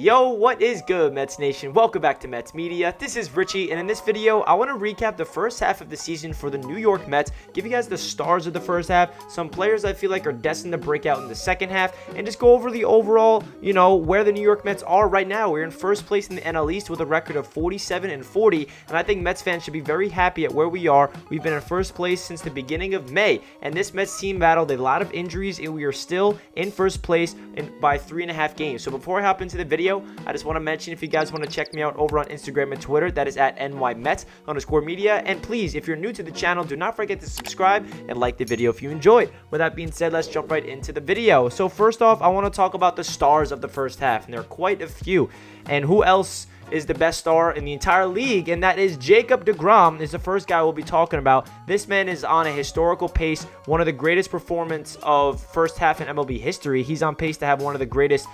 Yo, what is good, Mets Nation? Welcome back to Mets Media. This is Richie, and in this video, I want to recap the first half of the season for the New York Mets, give you guys the stars of the first half, some players I feel like are destined to break out in the second half, and just go over the overall, where the New York Mets are right now. We're in first place in the NL East with a record of 47-40, and I think Mets fans should be very happy at where we are. We've been in first place since the beginning of May, and this Mets team battled a lot of injuries, and we are still in first place by 3.5 games. So before I hop into the video, I just want to mention, if you guys want to check me out over on Instagram and Twitter, that is at NYMets_media. And please, if you're new to the channel, do not forget to subscribe and like the video if you enjoyed. With that being said, let's jump right into the video. So first off, I want to talk about the stars of the first half, and there are quite a few. And who else is the best star in the entire league? And that is Jacob deGrom is the first guy we'll be talking about. This man is on a historical pace, one of the greatest performances of first half in MLB history. He's on pace to have one of the greatest,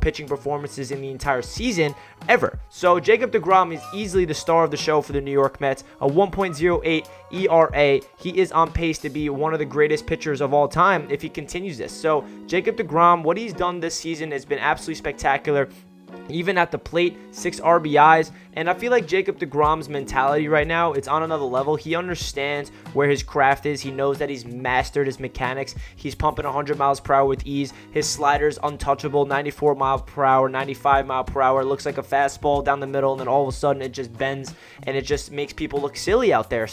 pitching performances in the entire season ever. So Jacob deGrom is easily the star of the show for the New York Mets, a 1.08 ERA. He is on pace to be one of the greatest pitchers of all time if he continues this. So Jacob deGrom, what he's done this season has been absolutely spectacular. Even at the plate, 6 RBIs, and I feel like Jacob deGrom's mentality right now, it's on another level. He understands where his craft is. He knows that he's mastered his mechanics. He's pumping 100 miles per hour with ease. His slider's untouchable, 94 miles per hour, 95 miles per hour. It looks like a fastball down the middle, and then all of a sudden it just bends, and it just makes people look silly out there.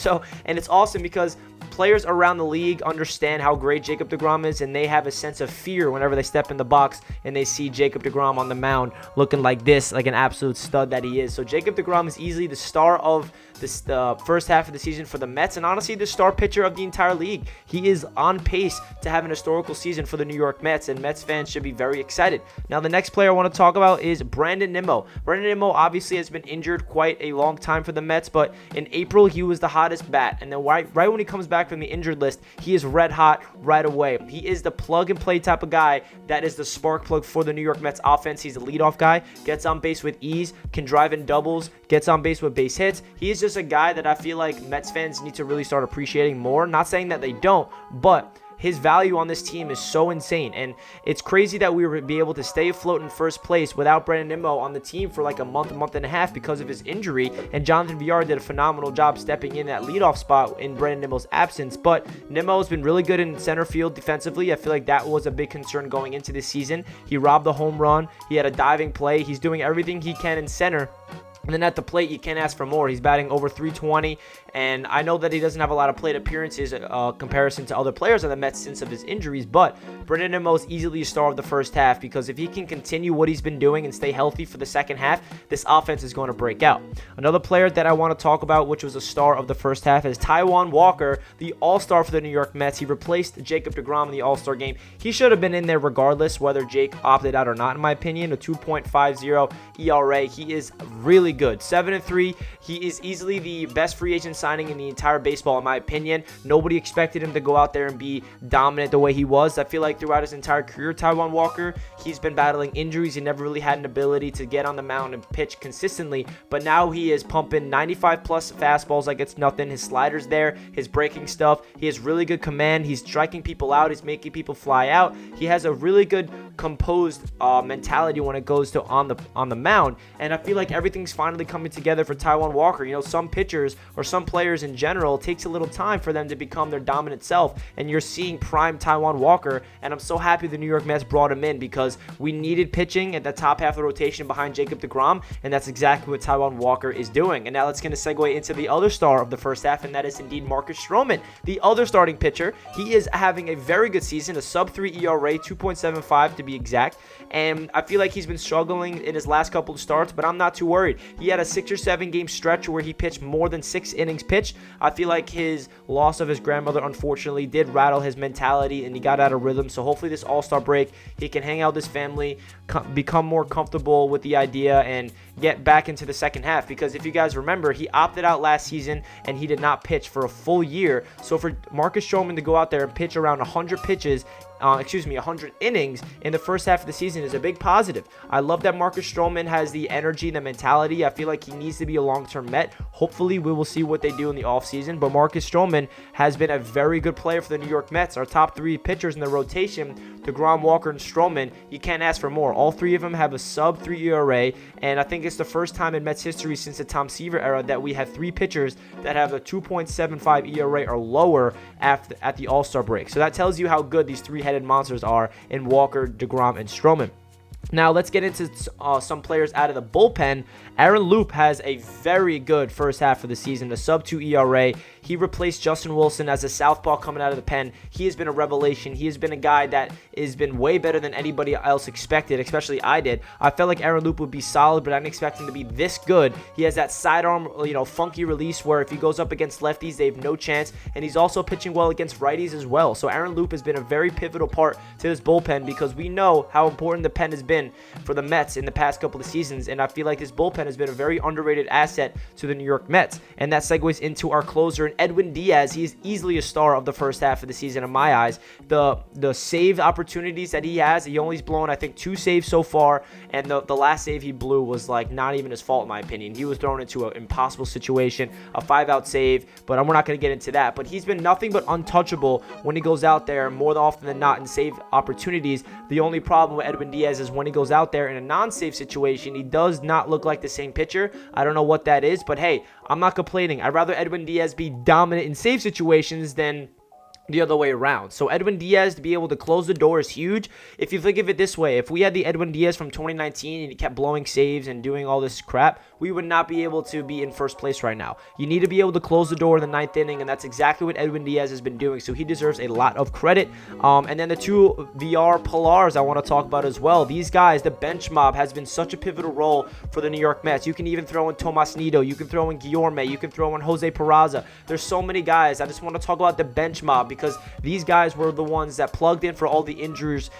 And it's awesome because players around the league understand how great Jacob deGrom is, and they have a sense of fear whenever they step in the box and they see Jacob deGrom on the mound looking like this, like an absolute stud that he is. So Jacob deGrom is easily the star of the first half of the season for the Mets, and honestly the star pitcher of the entire league. He is on pace to have an historical season for the New York Mets, and Mets fans should be very excited. Now the next player I want to talk about is Brandon Nimmo. Brandon Nimmo obviously has been injured quite a long time for the Mets, but in April he was the hottest bat, and then right when he comes back from the injured list, he is red hot right away. He is the plug and play type of guy that is the spark plug for the New York Mets offense. He's a leadoff guy, gets on base with ease, can drive in doubles, gets on base with base hits. He is just a guy that I feel like Mets fans need to really start appreciating more. Not saying that they don't, but his value on this team is so insane, and it's crazy that we would be able to stay afloat in first place without Brandon Nimmo on the team for like a month and a half because of his injury, and Jonathan Villar did a phenomenal job stepping in that leadoff spot in Brandon Nimmo's absence. But Nimmo's been really good in center field defensively. I feel like that was a big concern going into this season. He robbed the home run. He had a diving play. He's doing everything he can in center. And then at the plate, you can't ask for more. He's batting over 320, and I know that he doesn't have a lot of plate appearances comparison to other players on the Mets since of his injuries, but Brandon Nimmo is easily a star of the first half because if he can continue what he's been doing and stay healthy for the second half, this offense is going to break out. Another player that I want to talk about, which was a star of the first half, is Taijuan Walker, the All-Star for the New York Mets. He replaced Jacob deGrom in the All-Star game. He should have been in there regardless whether Jake opted out or not, in my opinion. A 2.50 ERA. He is really good. 7-3. He is easily the best free agent signing in the entire baseball, in my opinion. Nobody expected him to go out there and be dominant the way he was. I feel like throughout his entire career, Taijuan Walker, he's been battling injuries. He never really had an ability to get on the mound and pitch consistently, but now he is pumping 95 plus fastballs like it's nothing. His slider's there, his breaking stuff. He has really good command. He's striking people out. He's making people fly out. He has a really good composed mentality when it goes to on the mound, and I feel like everything's finally coming together for Taijuan Walker. Some pitchers or some players in general, it takes a little time for them to become their dominant self, and you're seeing prime Taijuan Walker, and I'm so happy the New York Mets brought him in because we needed pitching at the top half of the rotation behind Jacob deGrom, and that's exactly what Taijuan Walker is doing. And now let's going to segue into the other star of the first half, and that is indeed Marcus Stroman, the other starting pitcher. He is having a very good season, a sub-3 ERA, 2.75 to be exact, and I feel like he's been struggling in his last couple of starts, but I'm not too worried. He had a 6 or 7 game stretch where he pitched more than 6 innings pitched. I feel like his loss of his grandmother unfortunately did rattle his mentality, and he got out of rhythm. So hopefully this All-Star break, he can hang out with his family, become more comfortable with the idea, and get back into the second half. Because if you guys remember, he opted out last season and he did not pitch for a full year. So for Marcus Stroman to go out there and pitch around 100 pitches 100 innings in the first half of the season is a big positive. I love that Marcus Stroman has the energy, the mentality. I feel like he needs to be a long-term Met. Hopefully, we will see what they do in the offseason. But Marcus Stroman has been a very good player for the New York Mets. Our top 3 pitchers in the rotation, DeGrom, Walker, and Stroman, you can't ask for more. All 3 of them have a sub-3 ERA, and I think it's the first time in Mets history since the Tom Seaver era that we have 3 pitchers that have a 2.75 ERA or lower at the All Star break. So that tells you how good these 3-headed monsters are in Walker, DeGrom, and Stroman. Now, let's get into some players out of the bullpen. Aaron Loup has a very good first half of the season, a sub-2 ERA. He replaced Justin Wilson as a southpaw coming out of the pen. He has been a revelation. He has been a guy that has been way better than anybody else expected, especially I did. I felt like Aaron Loup would be solid, but I didn't expect him to be this good. He has that sidearm, funky release where if he goes up against lefties, they have no chance, and he's also pitching well against righties as well. So Aaron Loup has been a very pivotal part to this bullpen because we know how important the pen has been for the Mets in the past couple of seasons, and I feel like this bullpen has been a very underrated asset to the New York Mets. And that segues into our closer, Edwin Diaz. He is easily a star of the first half of the season in my eyes. The save opportunities that he has, he only's blown I think 2 saves so far, and the last save he blew was like not even his fault in my opinion. He was thrown into an impossible situation, a 5-out save, but we're not going to get into that. But he's been nothing but untouchable when he goes out there more often than not in save opportunities. The only problem with Edwin Diaz is when he goes out there in a non-save situation, he does not look like the same pitcher. I don't know what that is, but hey, I'm not complaining. I'd rather Edwin Diaz be dominant in save situations than the other way around. So Edwin Diaz to be able to close the door is huge. If you think of it this way, if we had the Edwin Diaz from 2019 and he kept blowing saves and doing all this crap, we would not be able to be in first place right now. You need to be able to close the door in the 9th inning, and that's exactly what Edwin Diaz has been doing, so he deserves a lot of credit. And then the 2 VR Pilars I want to talk about as well. These guys, the bench mob has been such a pivotal role for the New York Mets. You can even throw in Tomas Nido, you can throw in Guillorme, you can throw in Jose Peraza. There's so many guys. I just want to talk about the bench mob because these guys were the ones that plugged in for all the injuries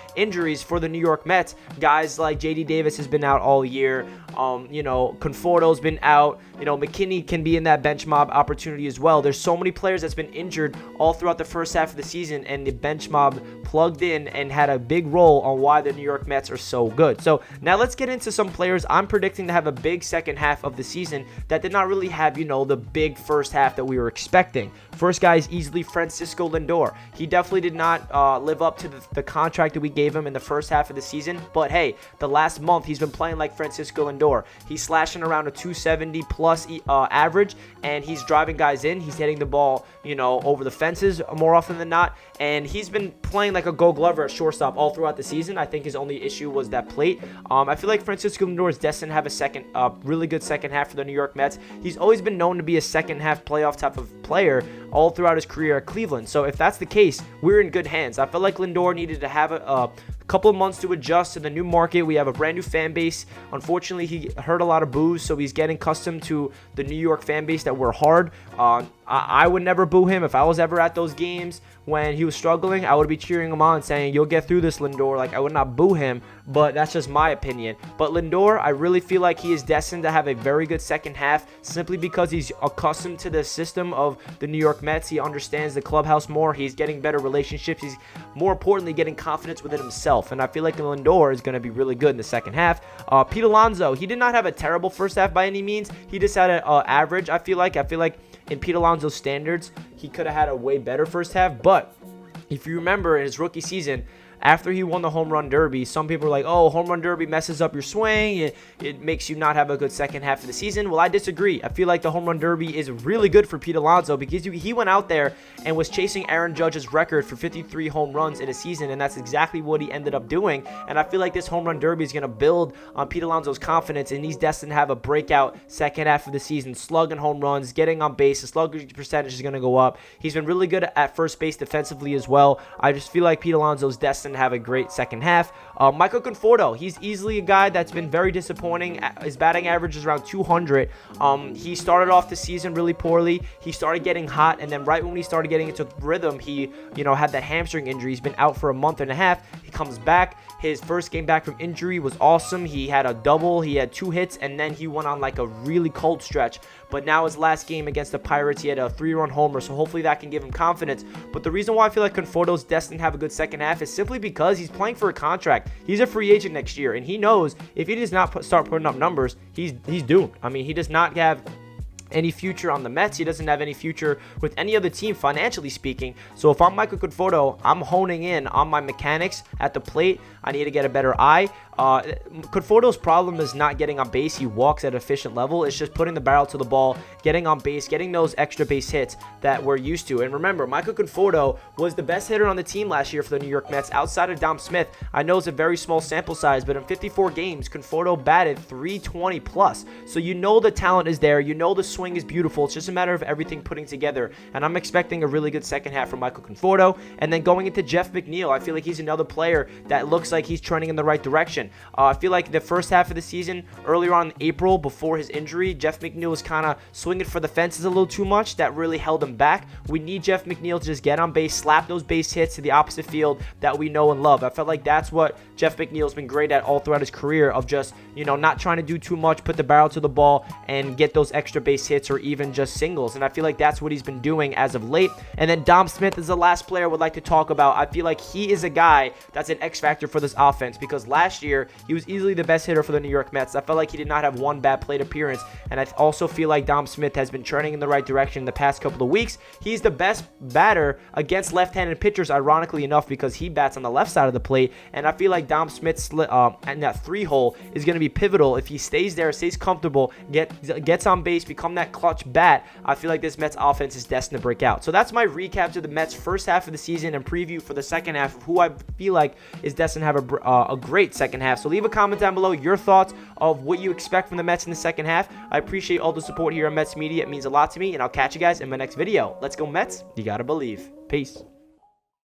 for the New York Mets. Guys like JD Davis has been out all year. Conforto's been out. McKinney can be in that bench mob opportunity as well. There's so many players that's been injured all throughout the first half of the season, and the bench mob plugged in and had a big role on why the New York Mets are so good. So now let's get into some players I'm predicting to have a big second half of the season that did not really have, the big first half that we were expecting. First guy is easily Francisco Lindor. He definitely did not live up to the contract that we gave him in the first half of the season, but hey, the last month he's been playing like Francisco Lindor. He's slashing around a 270 plus average, and he's driving guys in. He's hitting the ball, over the fences more often than not, and he's been playing like a Gold Glover at shortstop all throughout the season. I think his only issue was that plate. I feel like Francisco Lindor is destined to have a really good second half for the New York Mets. He's always been known to be a second half playoff type of player all throughout his career at Cleveland. So if that's the case, we're in good hands. I felt like Lindor needed to have a couple of months to adjust to the new market. We have a brand new fan base. Unfortunately, he heard a lot of boos, so he's getting accustomed to the New York fan base that we're hard. I would never boo him. If I was ever at those games when he was struggling, I would be cheering him on, saying, "You'll get through this, Lindor." Like, I would not boo him, but that's just my opinion. But Lindor, I really feel like he is destined to have a very good second half simply because he's accustomed to the system of the New York Mets. He understands the clubhouse more. He's getting better relationships. He's more importantly getting confidence within himself. And I feel like Lindor is going to be really good in the second half. Pete Alonso, he did not have a terrible first half by any means. He just had an average, I feel like. In Pete Alonso's standards, he could have had a way better first half. But if you remember in his rookie season, after he won the home run derby, some people were like, oh, home run derby messes up your swing. It makes you not have a good second half of the season. Well, I disagree. I feel like the home run derby is really good for Pete Alonso because he went out there and was chasing Aaron Judge's record for 53 home runs in a season, and that's exactly what he ended up doing. And I feel like this home run derby is going to build on Pete Alonso's confidence, and he's destined to have a breakout second half of the season, slugging home runs, getting on base. The slug percentage is going to go up. He's been really good at first base defensively as well. I just feel like Pete Alonso is destined to have a great second half. Michael Conforto, he's easily a guy that's been very disappointing. His batting average is around 200. He started off the season really poorly. He started getting hot, and then right when he started getting into rhythm, he had that hamstring injury. He's been out for a month and a half. He comes back. His first game back from injury was awesome. He had a double. He had 2 hits, and then he went on like a really cold stretch. but now his last game against the Pirates, he had a 3-run homer, so hopefully that can give him confidence. But the reason why I feel like Conforto's destined to have a good second half is simply because he's playing for a contract. He's a free agent next year, and he knows if he does not start putting up numbers, he's doomed. I mean, he does not have any future on the Mets. He doesn't have any future with any other team, financially speaking. So if I'm Michael Conforto, I'm honing in on my mechanics at the plate. I need to get a better eye. Conforto's problem is not getting on base. He walks at an efficient level. It's just putting the barrel to the ball, getting on base, getting those extra base hits that we're used to. And remember, Michael Conforto was the best hitter on the team last year for the New York Mets outside of Dom Smith. I know it's a very small sample size, but in 54 games, Conforto batted 320 plus. So you know the talent is there. You know the swing is beautiful. It's just a matter of everything putting together. And I'm expecting a really good second half from Michael Conforto. And then going into Jeff McNeil, I feel like he's another player that looks like he's trending in the right direction. I feel like the first half of the season, earlier on in April, before his injury, Jeff McNeil was kind of swinging for the fences a little too much. That really held him back. We need Jeff McNeil to just get on base, slap those base hits to the opposite field that we know and love. I felt like that's what Jeff McNeil's been great at all throughout his career, of just, not trying to do too much, put the barrel to the ball, and get those extra base hits or even just singles. And I feel like that's what he's been doing as of late. And then Dom Smith is the last player I would like to talk about. I feel like he is a guy that's an X factor for this offense, because last year he was easily the best hitter for the New York Mets. I felt like he did not have one bad plate appearance, and I also feel like Dom Smith has been trending in the right direction in the past couple of weeks. He's the best batter against left-handed pitchers, ironically enough, because he bats on the left side of the plate, and I feel like Dom Smith's and that 3-hole is going to be pivotal. If he stays there, stays comfortable, gets on base, become that clutch bat, I feel like this Mets offense is destined to break out. So that's my recap to the Mets first half of the season and preview for the second half of who I feel like is destined to have a great second half. So leave a comment down below your thoughts of what you expect from the Mets in the second half. I appreciate all the support here on Mets Media. It means a lot to me, and I'll catch you guys in my next video. Let's go Mets. You gotta believe. Peace.